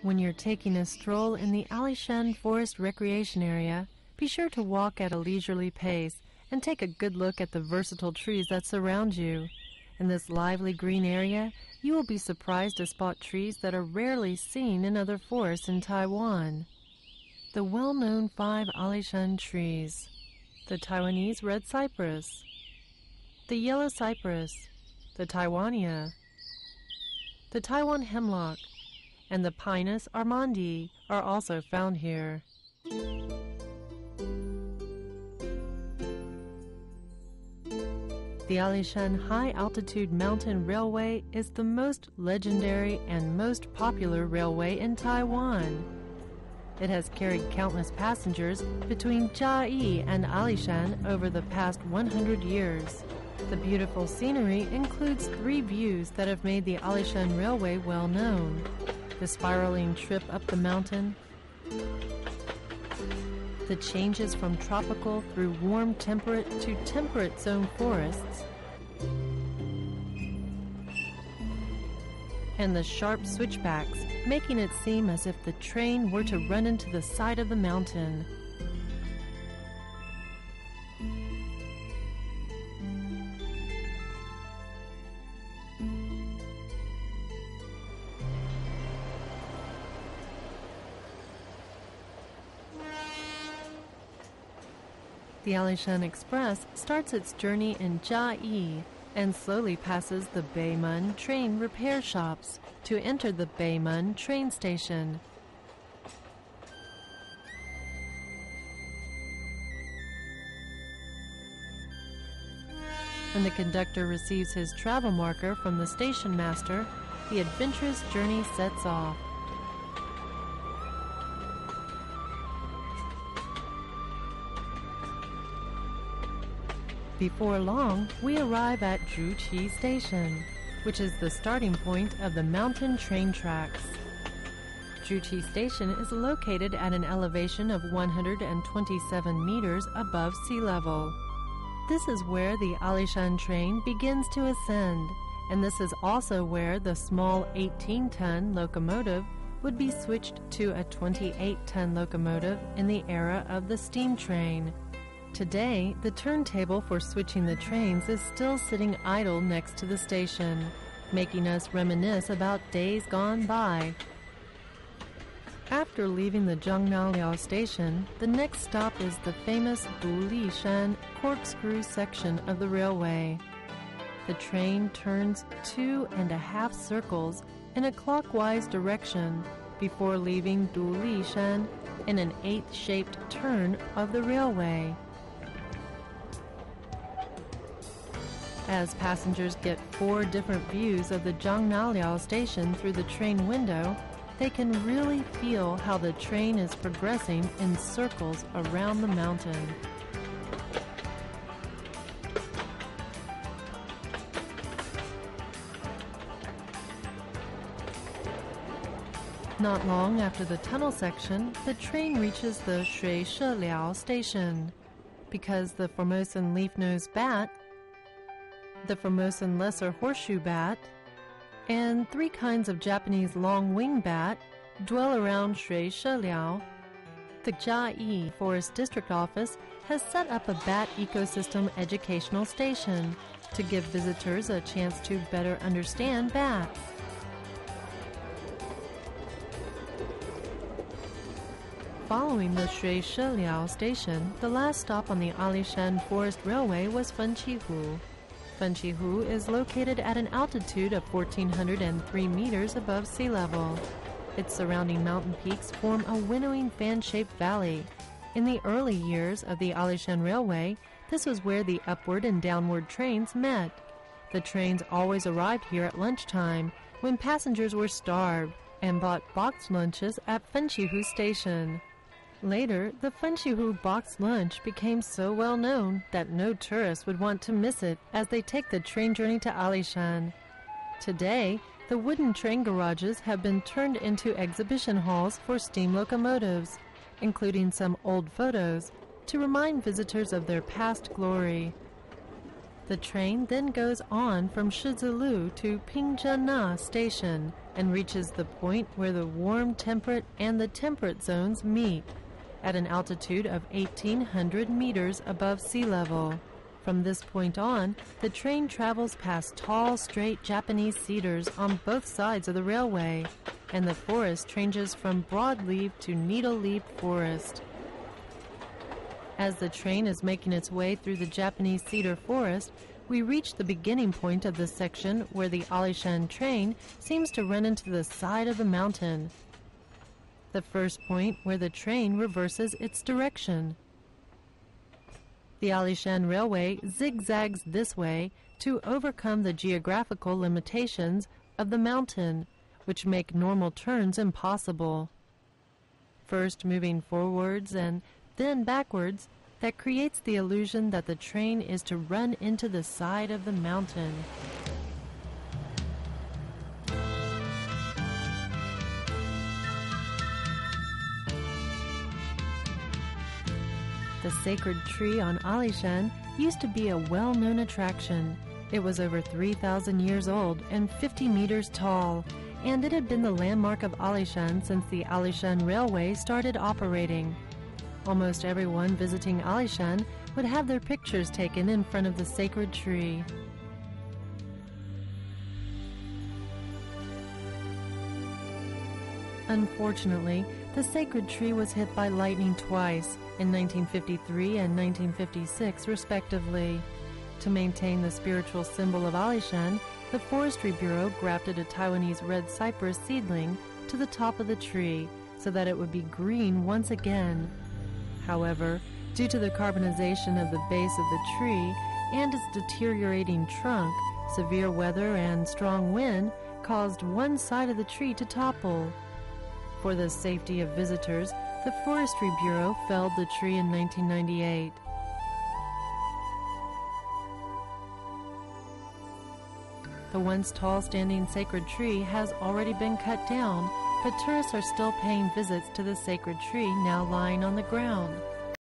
When you're taking a stroll in the Alishan Forest Recreation Area, be sure to walk at a leisurely pace and take a good look at the versatile trees that surround you. In this lively green area, you will be surprised to spot trees that are rarely seen in other forests in Taiwan. The well-known 5 Alishan trees: the Taiwanese red cypress, the yellow cypress, the Taiwania, the Taiwan hemlock, and the Pinus armandi are also found here. The Alishan High-Altitude Mountain Railway is the most legendary and most popular railway in Taiwan. It has carried countless passengers between Chiayi and Alishan over the past 100 years. The beautiful scenery includes 3 views that have made the Alishan Railway well known: the spiraling trip up the mountain, the changes from tropical through warm temperate to temperate zone forests, and the sharp switchbacks, making it seem as if the train were to run into the side of the mountain. The Alishan Express starts its journey in Chiayi and slowly passes the Beimun train repair shops to enter the Beimun train station. When the conductor receives his travel marker from the station master, the adventurous journey sets off. Before long, we arrive at Zhuqi Station, which is the starting point of the mountain train tracks. Zhuqi Station is located at an elevation of 127 meters above sea level. This is where the Alishan train begins to ascend, and this is also where the small 18-ton locomotive would be switched to a 28-ton locomotive in the era of the steam train. Today, the turntable for switching the trains is still sitting idle next to the station, making us reminisce about days gone by. After leaving the Zhongnaliao station, the next stop is the famous Dulishan corkscrew section of the railway. The train turns 2.5 circles in a clockwise direction before leaving Dulishan in an 8-shaped turn of the railway. As passengers get 4 different views of the Zhongnaliao station through the train window, they can really feel how the train is progressing in circles around the mountain. Not long after the tunnel section, the train reaches the Shui-She-Liao station. Because the Formosan leaf-nosed bat, the Formosan lesser horseshoe bat, and 3 kinds of Japanese long-winged bat dwell around Shui-She-Liao, the Chiayi Forest District Office has set up a bat ecosystem educational station to give visitors a chance to better understand bats. Following the Shui-She-Liao station, the last stop on the Alishan Forest Railway was Fenqihu. Fenqihu is located at an altitude of 1,403 meters above sea level. Its surrounding mountain peaks form a winnowing fan-shaped valley. In the early years of the Alishan Railway, this was where the upward and downward trains met. The trains always arrived here at lunchtime, when passengers were starved, and bought boxed lunches at Fenqihu Station. Later, the Fenqihu boxed lunch became so well known that no tourist would want to miss it as they take the train journey to Alishan. Today, the wooden train garages have been turned into exhibition halls for steam locomotives, including some old photos, to remind visitors of their past glory. The train then goes on from Shizulu to Pingjana Station and reaches the point where the warm temperate and the temperate zones meet, at an altitude of 1,800 meters above sea level. From this point on, the train travels past tall, straight Japanese cedars on both sides of the railway, and the forest ranges from broadleaf to needle-leaf forest. As the train is making its way through the Japanese cedar forest, we reach the beginning point of this section where the Alishan train seems to run into the side of the mountain. The first point where the train reverses its direction. The Alishan Railway zigzags this way to overcome the geographical limitations of the mountain, which make normal turns impossible. First moving forwards and then backwards, that creates the illusion that the train is to run into the side of the mountain. The sacred tree on Alishan used to be a well-known attraction. It was over 3,000 years old and 50 meters tall, and it had been the landmark of Alishan since the Alishan Railway started operating. Almost everyone visiting Alishan would have their pictures taken in front of the sacred tree. Unfortunately, the sacred tree was hit by lightning twice, in 1953 and 1956 respectively. To maintain the spiritual symbol of Alishan, the Forestry Bureau grafted a Taiwanese red cypress seedling to the top of the tree so that it would be green once again. However, due to the carbonization of the base of the tree and its deteriorating trunk, severe weather and strong wind caused one side of the tree to topple. For the safety of visitors, the Forestry Bureau felled the tree in 1998. The once tall standing sacred tree has already been cut down, but tourists are still paying visits to the sacred tree now lying on the ground.